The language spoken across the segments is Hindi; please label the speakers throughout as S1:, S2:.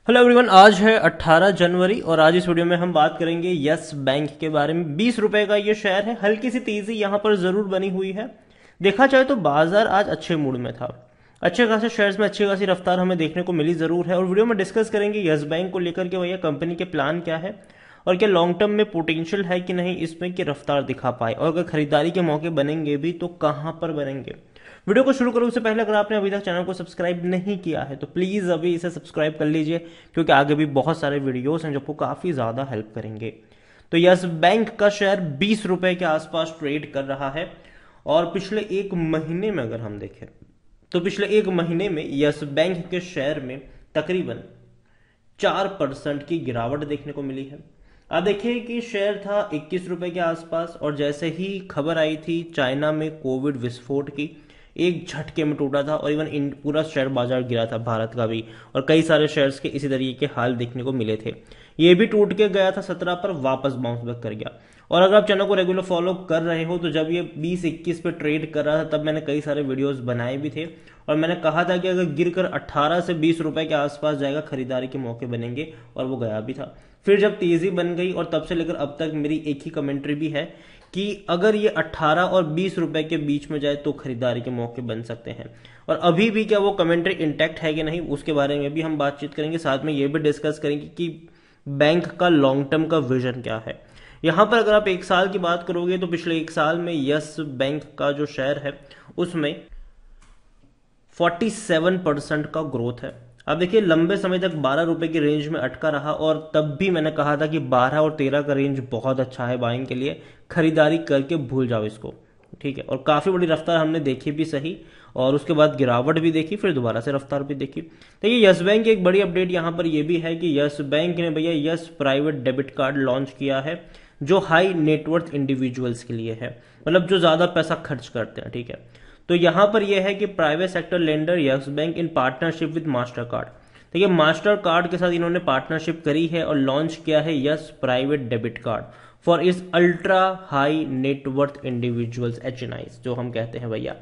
S1: हेलो एवरीवन, आज है 18 जनवरी और आज इस वीडियो में हम बात करेंगे यस बैंक के बारे में। 20 रुपए का ये शेयर है। हल्की सी तेजी यहाँ पर जरूर बनी हुई है। देखा जाए तो बाजार आज अच्छे मूड में था। अच्छे खासे शेयर्स में अच्छी खासी रफ्तार हमें देखने को मिली जरूर है और वीडियो में डिस्कस करेंगे यस बैंक को लेकर के भैया कंपनी के प्लान क्या है और क्या लॉन्ग टर्म में पोटेंशियल है कि नहीं इसमें कि रफ्तार दिखा पाए, और अगर खरीदारी के मौके बनेंगे भी तो कहां पर बनेंगे। वीडियो को शुरू करूं उससे पहले अगर आपने अभी तक चैनल को सब्सक्राइब नहीं किया है तो प्लीज अभी इसे सब्सक्राइब कर लीजिए, क्योंकि आगे भी बहुत सारे वीडियोस हैं जो आपको काफी ज्यादा हेल्प करेंगे। तो यस बैंक का शेयर 20 रुपए के आसपास ट्रेड कर रहा है और पिछले एक महीने में अगर हम देखें तो पिछले एक महीने में यस बैंक के शेयर में तकरीबन 4% की गिरावट देखने को मिली है। आप देखिए कि शेयर था 21 रुपए के आसपास और जैसे ही खबर आई थी चाइना में कोविड विस्फोट की, एक झटके में टूटा था और इवन पूरा शेयर बाजार गिरा था, भारत का भी, और कई सारे शेयर्स के इसी तरीके के हाल देखने को मिले थे। ये भी टूट के गया था 17 पर, वापस बाउंस बैक कर गया। और अगर आप चैनल को रेगुलर फॉलो कर रहे हो तो जब ये 20-21 पे ट्रेड कर रहा था तब मैंने कई सारे वीडियोस बनाए भी थे और मैंने कहा था कि अगर गिरकर 18 से 20 रुपए के आसपास जाएगा खरीदारी के मौके बनेंगे, और वो गया भी था। फिर जब तेजी बन गई और तब से लेकर अब तक मेरी एक ही कमेंट्री भी है कि अगर ये 18 और 20 रुपए के बीच में जाए तो खरीदारी के मौके बन सकते हैं। और अभी भी क्या वो कमेंट्री इंटैक्ट है कि नहीं उसके बारे में भी हम बातचीत करेंगे। साथ में ये भी डिस्कस करेंगे कि बैंक का लॉन्ग टर्म का विजन क्या है। यहां पर अगर आप एक साल की बात करोगे तो पिछले एक साल में यस बैंक का जो शेयर है उसमें 47% का ग्रोथ है। अब देखिए लंबे समय तक 12 रुपए की रेंज में अटका रहा और तब भी मैंने कहा था कि 12 और 13 का रेंज बहुत अच्छा है बाइंग के लिए, खरीदारी करके भूल जाओ इसको, ठीक है। और काफी बड़ी रफ्तार हमने देखी भी सही और उसके बाद गिरावट भी देखी, फिर दोबारा से रफ्तार भी देखी। देखिए यस बैंक की एक बड़ी अपडेट यहां पर यह भी है कि यस बैंक ने भैया yes private debit card launch किया है जो हाई नेटवर्थ इंडिविजुअल्स के लिए है, मतलब जो ज्यादा पैसा खर्च करते हैं, ठीक है। तो यहां पर यह है कि private sector lender yes bank in partnership with master card, देखिए मास्टर कार्ड के साथ इन्होंने पार्टनरशिप करी है और लॉन्च किया है yes private debit card for इस ultra high net worth individuals HNIs जो हम कहते हैं भैया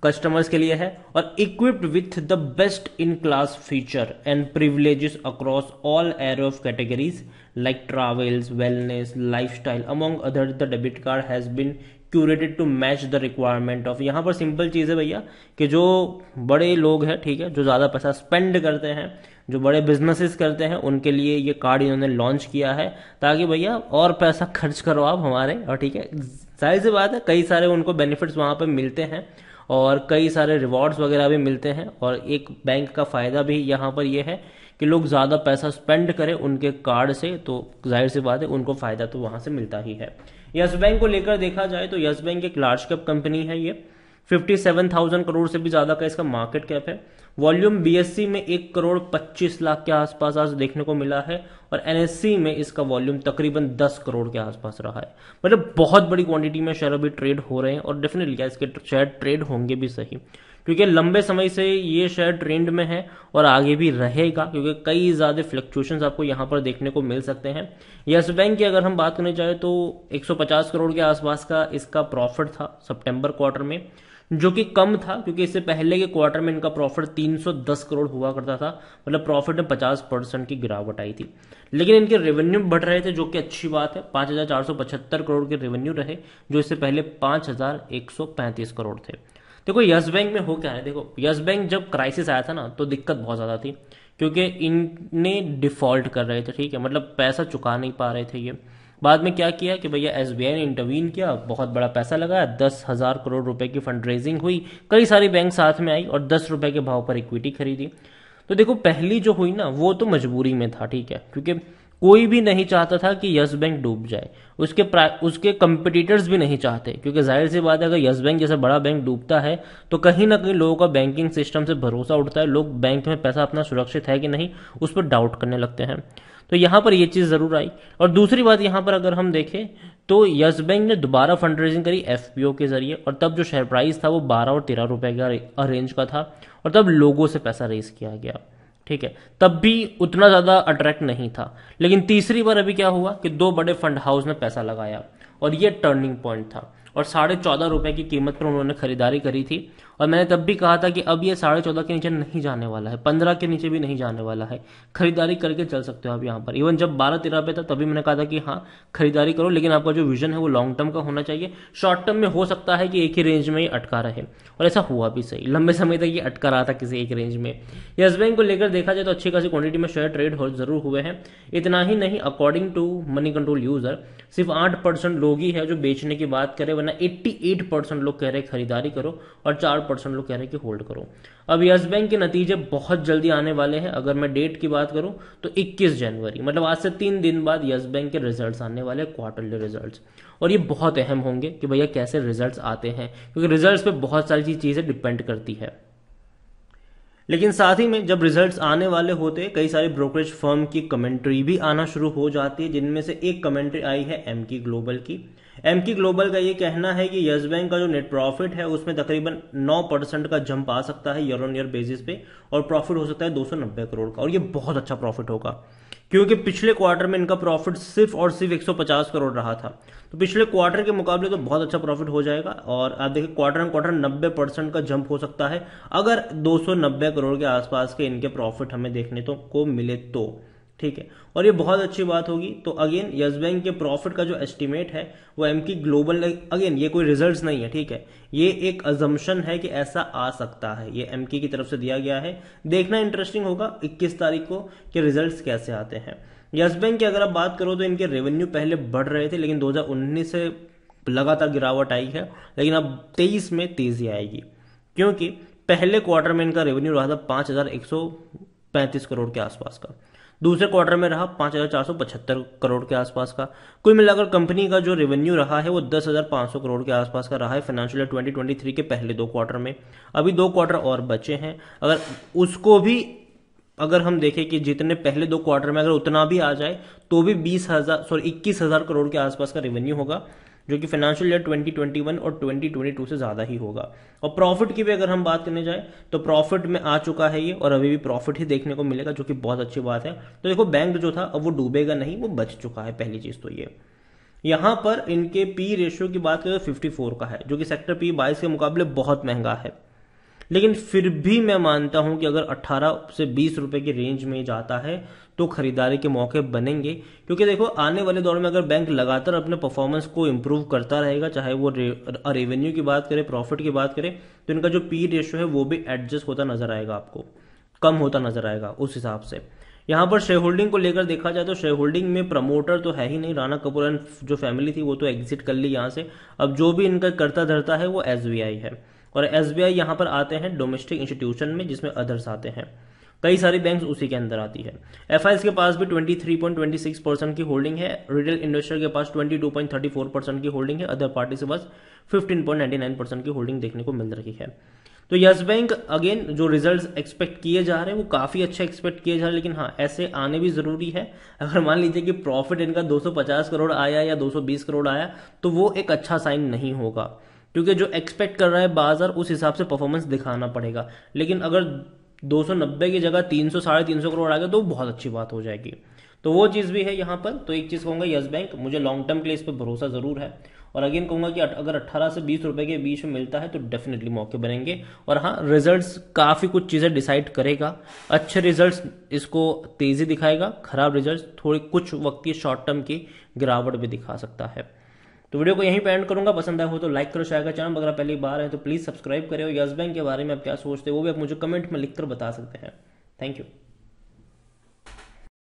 S1: कस्टमर्स के लिए है, और equipped with the best in class feature and privileges across all area of categories like travels, wellness, lifestyle among other. The debit card has been curated to match the requirement of. यहां पर सिंपल चीज है भैया कि जो बड़े लोग हैं, ठीक है, जो ज्यादा पैसा स्पेंड करते हैं, जो बड़े बिजनेसेस करते हैं, उनके लिए ये कार्ड इन्होंने लॉन्च किया है ताकि भैया और पैसा खर्च करो आप हमारे, और ठीक है जाहिर सी बात है कई सारे उनको बेनिफिट्स वहां पर मिलते हैं और कई सारे रिवॉर्ड्स वगैरह भी मिलते हैं। और एक बैंक का फायदा भी यहाँ पर यह है कि लोग ज्यादा पैसा स्पेंड करें उनके कार्ड से, तो जाहिर सी बात है उनको फायदा तो वहां से मिलता ही है। यस बैंक को लेकर देखा जाए तो यस बैंक एक लार्ज कैप कंपनी है। ये 57,000 करोड़ से भी ज्यादा का इसका मार्केट कैप है। वॉल्यूम BSE में 1 करोड़ 25 लाख के आसपास आज देखने को मिला है और NSE में इसका वॉल्यूम तकरीबन 10 करोड़ के आसपास रहा है। मतलब बहुत बड़ी क्वांटिटी में शेयर अभी ट्रेड हो रहे हैं और डेफिनेटली इसके शेयर ट्रेड होंगे भी सही, क्योंकि लंबे समय से ये शेयर ट्रेंड में है और आगे भी रहेगा, क्योंकि कई ज्यादा फ्लक्चुएशंस आपको यहां पर देखने को मिल सकते हैं। यस बैंक की अगर हम बात करने जाए तो 150 करोड़ के आसपास का इसका प्रॉफिट था सितंबर क्वार्टर में, जो कि कम था क्योंकि इससे पहले के क्वार्टर में इनका प्रॉफिट 310 करोड़ हुआ करता था, मतलब प्रॉफिट में 50% की गिरावट आई थी। लेकिन इनके रेवेन्यू बढ़ रहे थे जो कि अच्छी बात है, 5,475 करोड़ के रेवेन्यू रहे जो इससे पहले 5,135 करोड़ थे। देखो यस बैंक में हो क्या है, देखो यस बैंक जब क्राइसिस आया था ना तो दिक्कत बहुत ज्यादा थी क्योंकि इनने डिफॉल्ट कर रहे थे, ठीक है, मतलब पैसा चुका नहीं पा रहे थे ये। बाद में क्या किया कि भैया SBI ने इंटरवीन किया, बहुत बड़ा पैसा लगाया, 10,000 करोड़ रुपए की फंड रेजिंग हुई, कई सारी बैंक साथ में आई और 10 रुपए के भाव पर इक्विटी खरीदी। तो देखो पहली जो हुई ना वो तो मजबूरी में था, ठीक है, क्योंकि कोई भी नहीं चाहता था कि यस बैंक डूब जाए, उसके कंपटीटर्स भी नहीं चाहते, क्योंकि जाहिर सी बात है अगर यस बैंक जैसा बड़ा बैंक डूबता है तो कहीं ना कहीं लोगों का बैंकिंग सिस्टम से भरोसा उठता है, लोग बैंक में पैसा अपना सुरक्षित है कि नहीं उस पर डाउट करने लगते हैं। तो यहां पर ये चीज जरूर आई। और दूसरी बात यहां पर अगर हम देखें तो यस बैंक ने दोबारा फंड रेजिंग करी FPO के जरिए, और तब जो शेयर प्राइस था वो 12 और 13 रुपए का रेंज का था और तब लोगों से पैसा रेज किया गया, ठीक है, तब भी उतना ज्यादा अट्रैक्ट नहीं था। लेकिन तीसरी बार अभी क्या हुआ कि 2 बड़े फंड हाउस ने पैसा लगाया और ये टर्निंग पॉइंट था और 14.5 रुपए की कीमत पर उन्होंने खरीदारी करी थी और मैंने तब भी कहा था कि अब ये 14.5 के नीचे नहीं जाने वाला है, 15 के नीचे भी नहीं जाने वाला है, खरीदारी करके चल सकते हो आप यहाँ पर। इवन जब 12-13 पे था तभी मैंने कहा था कि हाँ खरीदारी करो, लेकिन आपका जो विजन है वो लॉन्ग टर्म का होना चाहिए। शॉर्ट टर्म में हो सकता है कि एक ही रेंज में ही अटका रहे, और ऐसा हुआ भी सही, लंबे समय तक ये अटका रहा था किसी एक रेंज में। यस बैंक को लेकर देखा जाए तो अच्छी खासी क्वांटिटी में शेयर ट्रेड जरूर हुए हैं। इतना ही नहीं, according to Moneycontrol user सिर्फ 8% लोग ही है जो बेचने की बात करें, वरना 88% लोग कह रहे खरीदारी करो और 4% लोग कह रहे कि होल्ड करो। अब यस बैंक के नतीजे बहुत जल्दी आने वाले हैं। अगर मैं डेट की बात करूं तो 21 जनवरी, मतलब आज से 3 दिन बाद यस बैंक के रिजल्ट्स आने वाले, क्वार्टरली रिजल्ट्स। और ये बहुत अहम होंगे कि भैया कैसे रिजल्ट्स आते हैं, क्योंकि रिजल्ट्स पे बहुत सारी चीजें डिपेंड करती है। लेकिन साथ ही में जब रिजल्ट्स आने वाले होते हैं, कई सारे ब्रोकरेज फर्म की कमेंट्री भी आना शुरू हो जाती है, जिनमें से एक कमेंट्री आई है एमकी ग्लोबल की। एमकी ग्लोबल का ये कहना है कि यस बैंक का जो नेट प्रॉफिट है उसमें तकरीबन 9% का जंप आ सकता है ईयर ऑन ईयर बेसिस पे, और प्रॉफिट हो सकता है 290 करोड़ का, और ये बहुत अच्छा प्रॉफिट होगा क्योंकि पिछले क्वार्टर में इनका प्रॉफिट सिर्फ और सिर्फ 150 करोड़ रहा था। तो पिछले क्वार्टर के मुकाबले तो बहुत अच्छा प्रॉफिट हो जाएगा, और आप देखिए क्वार्टर ऑन क्वार्टर 90% का जंप हो सकता है अगर 290 करोड़ के आसपास के इनके प्रॉफिट हमें देखने को मिले तो, ठीक है, और ये बहुत अच्छी बात होगी। तो अगेन यस बैंक के प्रॉफिट का जो एस्टिमेट है वो एमकी ग्लोबल ने, अगेन ये कोई रिजल्ट्स नहीं है, ठीक है, ये एक अजम्पशन है कि ऐसा आ सकता है, ये एमकी की तरफ से दिया गया है। देखना इंटरेस्टिंग होगा 21 तारीख को कि रिजल्ट्स कैसे आते हैं। यस बैंक की अगर आप बात करो तो इनके रेवेन्यू पहले बढ़ रहे थे, लेकिन 2019 से लगातार गिरावट आई है, लेकिन अब 23 में तेजी आएगी, क्योंकि पहले क्वार्टर में इनका रेवेन्यू रहा था 5,135 करोड़ के आसपास का, दूसरे क्वार्टर में रहा 5,475 करोड़ के आसपास का। कुल मिलाकर कंपनी का जो रेवेन्यू रहा है वो 10,500 करोड़ के आसपास का रहा है फाइनेंशियल ईयर 2023 के पहले 2 क्वार्टर में। अभी 2 क्वार्टर और बचे हैं, अगर उसको भी अगर हम देखें कि जितने पहले 2 क्वार्टर में अगर उतना भी आ जाए तो भी 21,000 करोड़ के आसपास का रेवेन्यू होगा, जो कि फाइनेंशियल ईयर 2021 और 2022 से ज्यादा ही होगा। और प्रॉफिट की भी अगर हम बात करने जाए तो प्रॉफिट में आ चुका है ये, और अभी भी प्रॉफिट ही देखने को मिलेगा, जो कि बहुत अच्छी बात है। तो देखो बैंक जो था अब वो डूबेगा नहीं, वो बच चुका है, पहली चीज तो ये। यहां पर इनके पी रेशियो की बात करें तो 54 का है, जो कि सेक्टर पी 22 के मुकाबले बहुत महंगा है। लेकिन फिर भी मैं मानता हूं कि अगर 18 से 20 रुपए की रेंज में जाता है तो खरीदारी के मौके बनेंगे, क्योंकि देखो आने वाले दौर में अगर बैंक लगातार अपने परफॉर्मेंस को इंप्रूव करता रहेगा, चाहे वो रेवेन्यू की बात करें, प्रॉफिट की बात करें, तो इनका जो पी रेशियो है वो भी एडजस्ट होता नजर आएगा, आपको कम होता नजर आएगा उस हिसाब से। यहाँ पर शेयर होल्डिंग को लेकर देखा जाए तो शेयर होल्डिंग में प्रमोटर तो है ही नहीं, राणा कपूर एंड जो फैमिली थी वो तो एग्जिट कर ली यहाँ से। अब जो भी इनका करता धरता है वो एसबीआई है, और एसबीआई यहाँ पर आते हैं डोमेस्टिक इंस्टीट्यूशन में, जिसमें अदर्स आते हैं, कई सारी बैंक्स उसी के अंदर आती है। एफआईएस के पास भी 23.26% की होल्डिंग है, रिटेल इन्वेस्टर के पास 22.34% की होल्डिंग है, अदर पार्टी से बस 15.99% की होल्डिंग देखने को मिल रही है। तो यस बैंक अगेन जो रिजल्ट्स एक्सपेक्ट किए जा रहे हैं वो काफी अच्छे एक्सपेक्ट किए जा रहे हैं, लेकिन हाँ ऐसे आने भी जरूरी है। अगर मान लीजिए कि प्रॉफिट इनका 250 करोड़ आया या 220 करोड़ आया तो वो एक अच्छा साइन नहीं होगा, क्योंकि जो एक्सपेक्ट कर रहा है बाजार उस हिसाब से परफॉर्मेंस दिखाना पड़ेगा। लेकिन अगर 290 की जगह 300 350 करोड़ आ गया तो बहुत अच्छी बात हो जाएगी। तो वो चीज भी है यहाँ पर। तो एक चीज कहूंगा, यस बैंक मुझे लॉन्ग टर्म के लिए इस पर भरोसा जरूर है, और अगेन कहूंगा कि अगर 18 से 20 रुपए के बीच में मिलता है तो डेफिनेटली मौके बनेंगे। और हाँ, रिजल्ट्स काफी कुछ चीजें डिसाइड करेगा। अच्छे रिजल्ट्स इसको तेजी दिखाएगा, खराब रिजल्ट्स थोड़ी कुछ वक्त की शॉर्ट टर्म की गिरावट भी दिखा सकता है। तो वीडियो को यहीं पे एंड करूंगा। पसंद आया हो तो लाइक करो, शेयर करो, चैनल अगर पहली बार है तो प्लीज सब्सक्राइब करें। और यस बैंक के बारे में आप क्या सोचते हो वो भी आप मुझे कमेंट में लिखकर बता सकते हैं। Thank you.